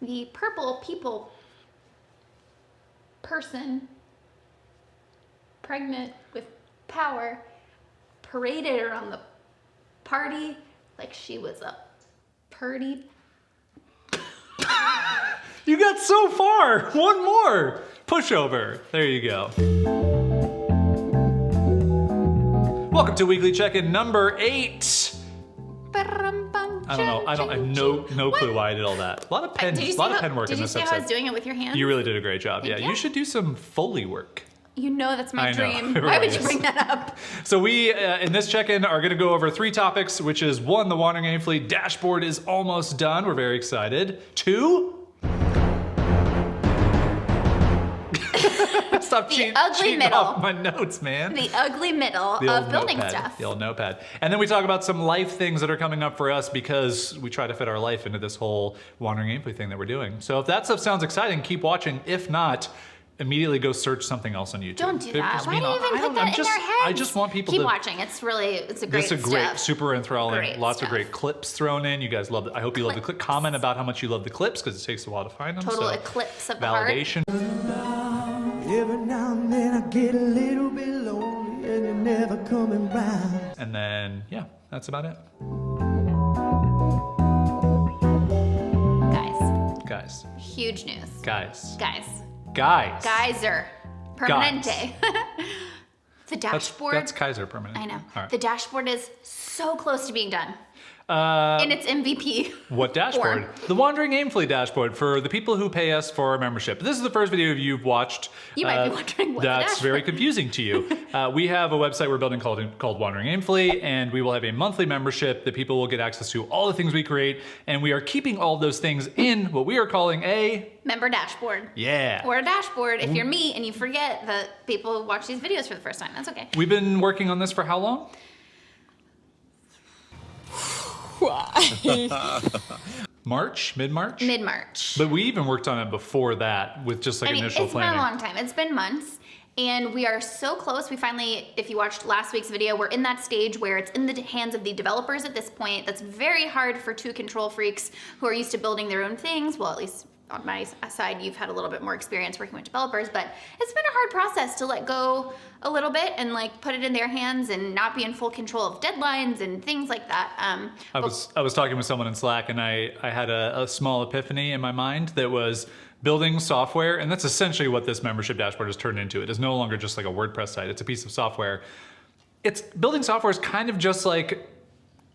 the purple people person, pregnant with power, paraded around the party like she was a purdy. You got so far. One more. Pushover. There you go. Welcome to Weekly Check-In number 8. I have no clue why I did all that. A lot of pen work in this episode. Did you see how I was doing it with your hands? You really did a great job. Thank Yeah, you. you should do some Foley work. You know that's my dream. Know, Why would you bring that up? So we, in this check-in, are going to go over 3 topics, which is 1, the Wandering Aimfully dashboard is almost done. We're very excited. 2... Stop cheating off my notes, man. The ugly middle of building stuff. The old notepad. And then we talk about some life things that are coming up for us because we try to fit our life into this whole Wandering Aimfully thing that we're doing. So if that stuff sounds exciting, keep watching. If not, immediately go search something else on YouTube. Don't do that. Why do you even put that in their heads? I just want people to keep watching. It's a great It's a great, super enthralling, great lots stuff. of great clips thrown in. You guys love it. I hope you love the clip. Comment about how much you love the clips because it takes a while to find them. Total eclipse of the heart. Validation. Every now and then I get a little bit lonely and you're never coming round. And then, yeah, that's about it. Guys. Huge news. Guys. Geyser. Permanente. The dashboard. That's Kaiser Permanente. I know. All right. The dashboard is so close to being done. In its MVP. What dashboard? The Wandering Aimfully dashboard for the people who pay us for our membership. This is the first video you've watched. You might be wondering what that's very confusing to you. We have a website we're building called Wandering Aimfully, and we will have a monthly membership that people will get access to all the things we create, and we are keeping all those things in what we are calling a member dashboard. Yeah. Or a dashboard if you're me and you forget that people watch these videos for the first time. That's okay. We've been working on this for how long? March? Mid-March? Mid-March. But we even worked on it before that with just initial planning. It's been a long time. It's been months. And we are so close. We finally, if you watched last week's video, we're in that stage where it's in the hands of the developers at this point. That's very hard for 2 control freaks who are used to building their own things. Well, at least on my side, you've had a little bit more experience working with developers, but it's been a hard process to let go a little bit and put it in their hands and not be in full control of deadlines and things like that. I was talking with someone in Slack and I had a small epiphany in my mind that was building software, and that's essentially what this membership dashboard has turned into. It is no longer just like a WordPress site, it's a piece of software. Building software is kind of just like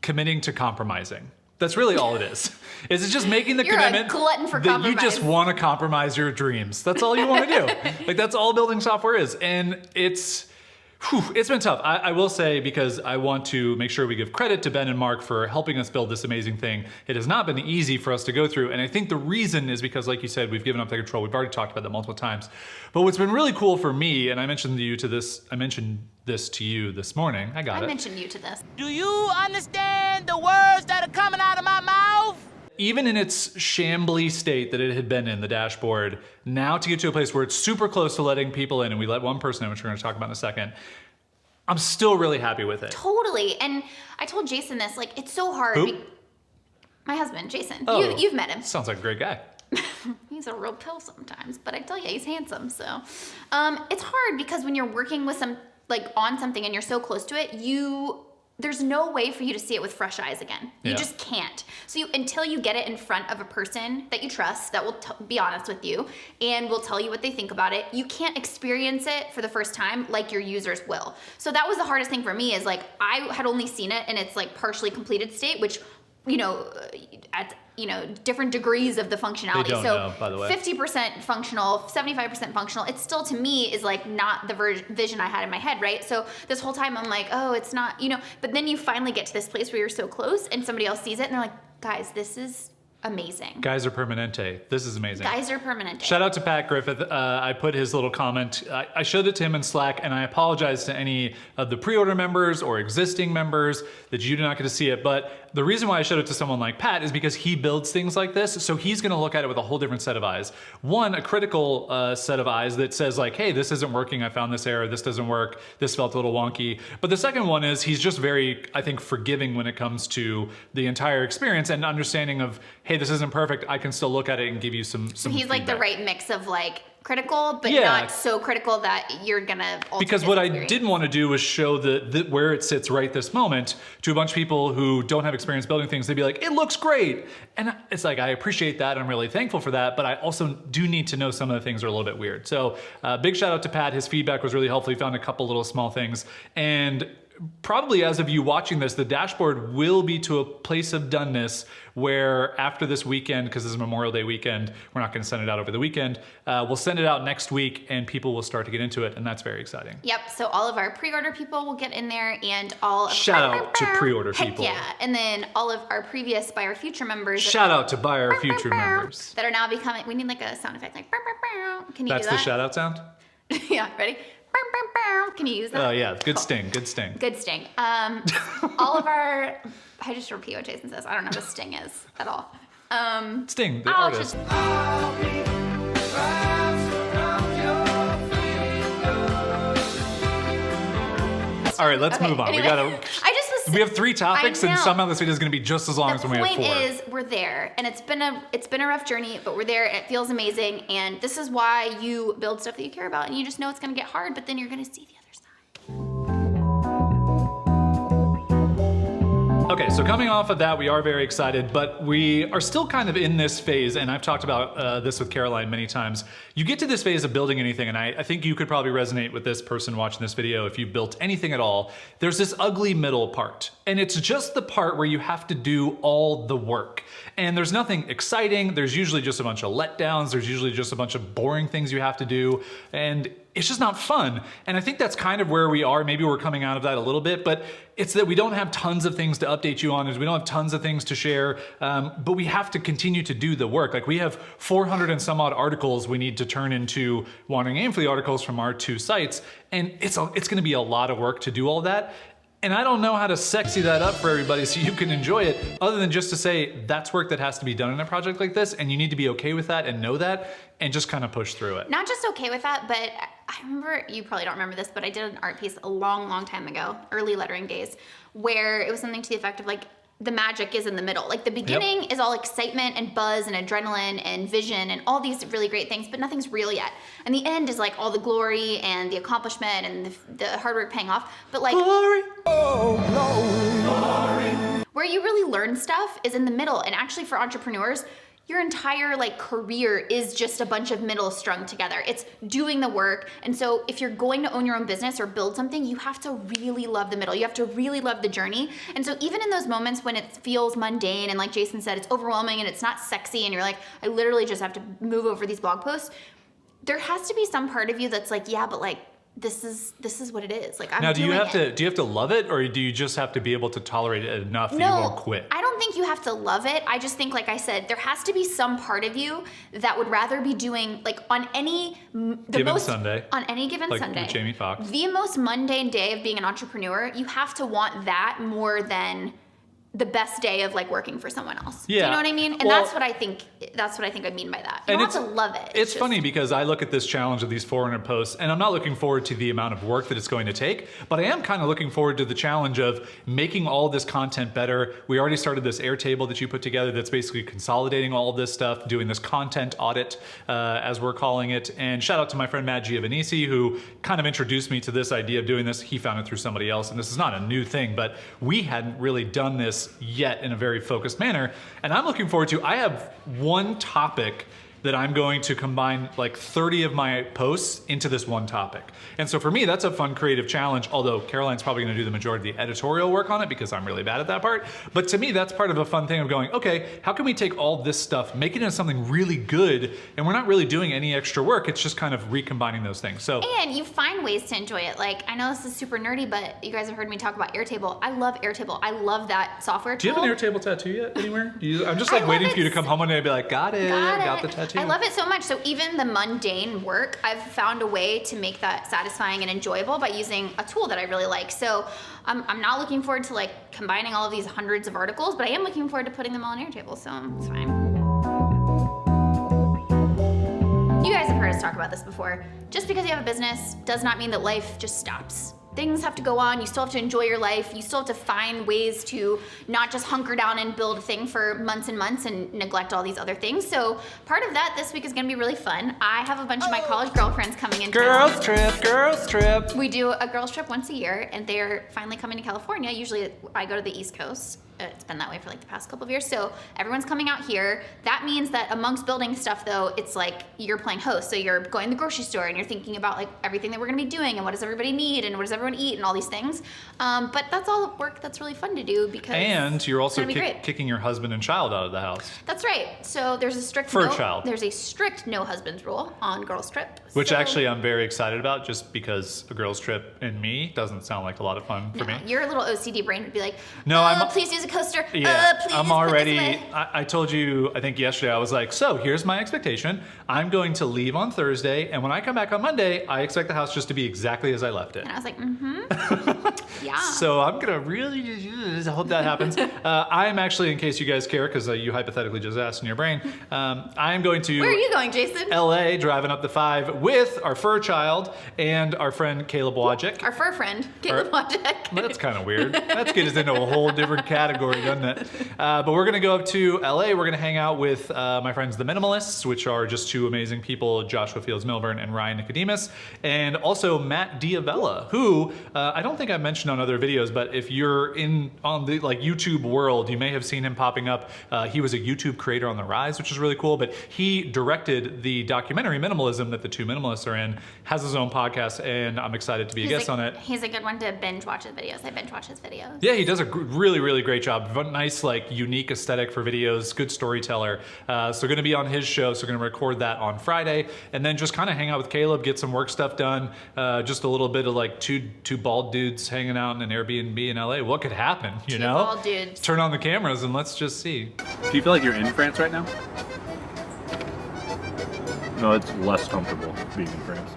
committing to compromising. That's really all it is. It's just making the commitment a glutton for that compromise. you just want to compromise your dreams. That's all you want to do. That's all building software is. And it's been tough. I will say, because I want to make sure we give credit to Ben and Mark for helping us build this amazing thing. It has not been easy for us to go through. And I think the reason is because, like you said, we've given up the control. We've already talked about that multiple times. But what's been really cool for me, and I mentioned this to you this morning. I mentioned you to this. Do you understand the words that are coming out of my mouth? Even in its shambly state that it had been in, the dashboard, now to get to a place where it's super close to letting people in, and we let one person in, which we're gonna talk about in a second, I'm still really happy with it. Totally, and I told Jason this, it's so hard. Who? My husband, Jason. Oh, you've met him. Sounds like a great guy. He's a real pill sometimes, but I tell you, he's handsome, so. It's hard because when you're working with on something and you're so close to it, there's no way for you to see it with fresh eyes again. You just can't. So until you get it in front of a person that you trust, that will be honest with you, and will tell you what they think about it, you can't experience it for the first time like your users will. So that was the hardest thing for me is I had only seen it in its partially completed state, which, at different degrees of the functionality. They don't know, by the way. 50% functional, 75% functional. It still, to me, is not the vision I had in my head, right? So this whole time I'm like, oh, it's not, but then you finally get to this place where you're so close and somebody else sees it and they're like, guys, this is amazing. Geyser Permanente. This is amazing. Geyser Permanente. Shout out to Pat Griffith. I put his little comment. I showed it to him in Slack, and I apologize to any of the pre-order members or existing members that you do not get to see it. But the reason why I showed it to someone like Pat is because he builds things like this, so he's gonna look at it with a whole different set of eyes. One, a critical set of eyes that says hey, this isn't working, I found this error, this doesn't work, this felt a little wonky. But the second one is he's just very, I think, forgiving when it comes to the entire experience and understanding of, hey, hey, this isn't perfect, I can still look at it and give you some So he's like the feedback. right mix of like critical, but Yeah. not so critical that you're gonna alter Because his what I experience. didn't want to do was show the where it sits right this moment to a bunch of people who don't have experience building things. They'd be like, it looks great. And it's like, I appreciate that. I'm really thankful for that. But I also do need to know some of the things are a little bit weird. So big shout out to Pat. His feedback was really helpful. He found a couple little small things. And probably as of you watching this, the dashboard will be to a place of doneness where after this weekend, because this is Memorial Day weekend, we're not going to send it out over the weekend. We'll send it out next week and people will start to get into it. And that's very exciting. Yep, so all of our pre-order people will get in there and all of Shout out to pre-order Heck people. yeah, and then all of our previous Buy Our Future members Shout out to Buy Our Future members. that are now becoming, we need like a sound effect like can you That's do the that? shout out sound? Yeah, ready? Can you use that? Oh yeah, good Cool. sting, good sting. Good sting. All of our, I just repeat what Jason says. I don't know what a sting is at all. Sting, the I'll artist. just- All right, let's Okay, move on. anyway, I just was. We have 3 topics, I and know. somehow this video is going to be just as long as The when we have point 4. is, we're there, and it's been a rough journey, but we're there, and it feels amazing. And this is why you build stuff that you care about, and you just know it's gonna get hard, but then you're gonna see the other side. Okay, so coming off of that, we are very excited, but we are still kind of in this phase, and I've talked about this with Caroline many times. You get to this phase of building anything, and I think you could probably resonate with this person watching this video if you've built anything at all. There's this ugly middle part, and it's just the part where you have to do all the work. And there's nothing exciting, there's usually just a bunch of letdowns, there's usually just a bunch of boring things you have to do, and it's just not fun. And I think that's kind of where we are. Maybe we're coming out of that a little bit, but it's that we don't have tons of things to update you on, is we don't have tons of things to share, but we have to continue to do the work. Like we have 400 and some odd articles we need to turn into Wandering Aimfully articles from our 2 sites, and it's gonna be a lot of work to do all that. And I don't know how to sexy that up for everybody so you can enjoy it, other than just to say that's work that has to be done in a project like this, and you need to be okay with that and know that, and just kind of push through it. Not just okay with that, but I remember, you probably don't remember this, but I did an art piece a long, long time ago, early lettering days, where it was something to the effect of like, the magic is in the middle. Like the beginning is all excitement and buzz and adrenaline and vision and all these really great things, but nothing's real yet. And the end is like all the glory and the accomplishment and the hard work paying off. But like, Glory. where you really learn stuff is in the middle. And actually for entrepreneurs, your entire like career is just a bunch of middle strung together. It's doing the work. And so if you're going to own your own business or build something, you have to really love the middle. You have to really love the journey. And so even in those moments when it feels mundane and like Jason said, it's overwhelming and it's not sexy and you're like, I literally just have to move over these blog posts, there has to be some part of you that's like, yeah, but like, this is what it is. Like I'm Now, do you doing have to love it, or do you just have to be able to tolerate it enough that you won't quit? I don't think you have to love it. I just think, like I said, there has to be some part of you that would rather be doing, like on any Sunday, on any given like Sunday, with Jamie Foxx. the most mundane day of being an entrepreneur, you have to want that more than the best day of like working for someone else. Yeah. Do you know what I mean? And Well, that's what I think I mean by that. You and don't have to love it. It's just funny because I look at this challenge of these 400 posts, and I'm not looking forward to the amount of work that it's going to take, but I am kind of looking forward to the challenge of making all this content better. We already started this Airtable that you put together that's basically consolidating all of this stuff, doing this content audit, as we're calling it. And shout out to my friend Matt Giovanisi, who kind of introduced me to this idea of doing this. He found it through somebody else, and this is not a new thing, but we hadn't really done this yet in a very focused manner. And I'm looking forward to, I have one topic that I'm going to combine like 30 of my posts into this one topic. And so for me, that's a fun creative challenge, although Caroline's probably gonna do the majority of the editorial work on it because I'm really bad at that part. But to me, that's part of a fun thing of going, okay, how can we take all this stuff, make it into something really good, and we're not really doing any extra work, it's just kind of recombining those things. So, and you find ways to enjoy it. Like, I know this is super nerdy, but you guys have heard me talk about Airtable. I love Airtable. I love that software do tool. you have an Airtable tattoo yet anywhere? I'm just I like love waiting it for you to come home one day and be like, got it, got the tattoo. I love it so much. So even the mundane work, I've found a way to make that satisfying and enjoyable by using a tool that I really like. So I'm not looking forward to like combining all of these hundreds of articles, but I am looking forward to putting them all in Airtable, so it's fine. You guys have heard us talk about this before. Just because you have a business does not mean that life just stops. things have to go on. You still have to enjoy your life. You still have to find ways to not just hunker down and build a thing for months and months and neglect all these other things. So part of that this week is gonna be really fun. I have a bunch of my college girlfriends coming in town. Girls trip. We do a girls trip once a year, and they're finally coming to California. Usually I go to the East Coast. It's been that way for like the past couple of years. So everyone's coming out here. That means that amongst building stuff though, it's like you're playing host. So you're going to the grocery store and you're thinking about like everything that we're gonna be doing and what does everybody need and what does everyone eat and all these things. But that's all work that's really fun to do because And you're also it's gonna be great. kicking your husband and child out of the house. That's right. So there's a strict There's a strict no husbands rule on girls trip. Which So- actually I'm very excited about just because a girls trip and me doesn't sound like a lot of fun for me. Your little OCD brain would be like, No, please use a coaster. Yeah, Please I'm put this already, away. I told you, I think yesterday, I was like, so here's my expectation. I'm going to leave on Thursday, and when I come back on Monday, I expect the house just to be exactly as I left it. And I was like, yeah. So I'm gonna really hope that happens. I'm actually, in case you guys care, because you hypothetically just asked in your brain, I'm going to Where are you going, Jason? LA, driving up the 5 with our fur child and our friend Caleb Wojcik. Our fur friend, Caleb Wojcik. That's kind of weird. That's getting us into a whole different category, doesn't it? But we're gonna go up to LA. We're gonna hang out with my friends the Minimalists, which are just two amazing people, Joshua Fields Milburn and Ryan Nicodemus, and also Matt Diavella, who I don't think I mentioned on other videos, but if you're on the like YouTube world, you may have seen him popping up. He was a YouTube creator on the rise, which is really cool, but he directed the documentary Minimalism that the two Minimalists are in, has his own podcast, and I'm excited to be a guest on it. He's a good one to binge watch his videos. I binge watch his videos. Yeah, he does a really, really great job. Nice, like, unique aesthetic for videos, good storyteller. So gonna be on his show, so gonna record that on Friday, and then just kind of hang out with Caleb, get some work stuff done. Just a little bit of like two bald dudes hanging out in an Airbnb in LA. What could happen, you know? Bald dudes. Turn on the cameras and let's just see. Do you feel like you're in France right now? No, it's less comfortable being in France.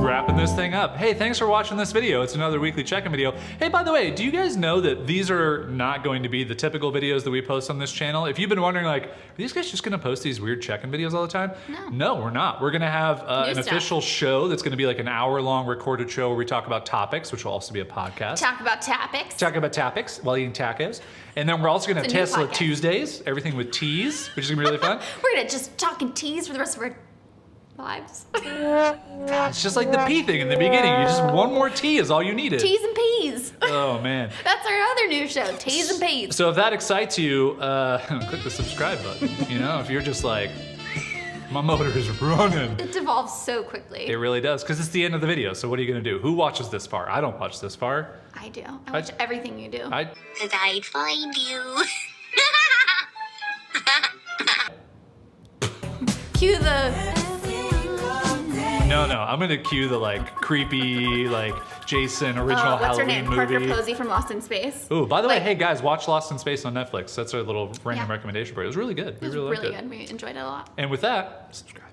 Wrapping this thing up. Hey, thanks for watching this video. It's another weekly check-in video. Hey, by the way, do you guys know that these are not going to be the typical videos that we post on this channel? If you've been wondering, like, are these guys just gonna post these weird check-in videos all the time? No, we're not. We're gonna have an stuff. official show that's gonna be like an hour-long recorded show where we talk about topics, which will also be a podcast. Talk about topics. Talk about topics while eating tacos. And then we're also gonna have It's a new Tesla podcast. Tuesdays, everything with teas, which is gonna be really fun. We're gonna just talk in teas for the rest of our lives. It's just like the pea thing in the beginning. You just, one more tea is all you needed. Teas and peas. Oh, man. That's our other new show, Teas and Peas. So if that excites you, click the subscribe button. You know, if you're just like, my motor is running. It devolves so quickly. It really does, because it's the end of the video. So what are you gonna do? Who watches this far? I don't watch this far. I do. I watch everything you do. Cause I'd find you. Cue the... No, I'm gonna cue the like creepy, like Jason original what's her Halloween name? Parker movie. Posey from Lost in Space. Ooh, by the way, Like- hey guys, watch Lost in Space on Netflix. That's our little random Yeah. recommendation for you. It was really good. It was We really liked really it. good. We enjoyed it a lot. And with that, subscribe.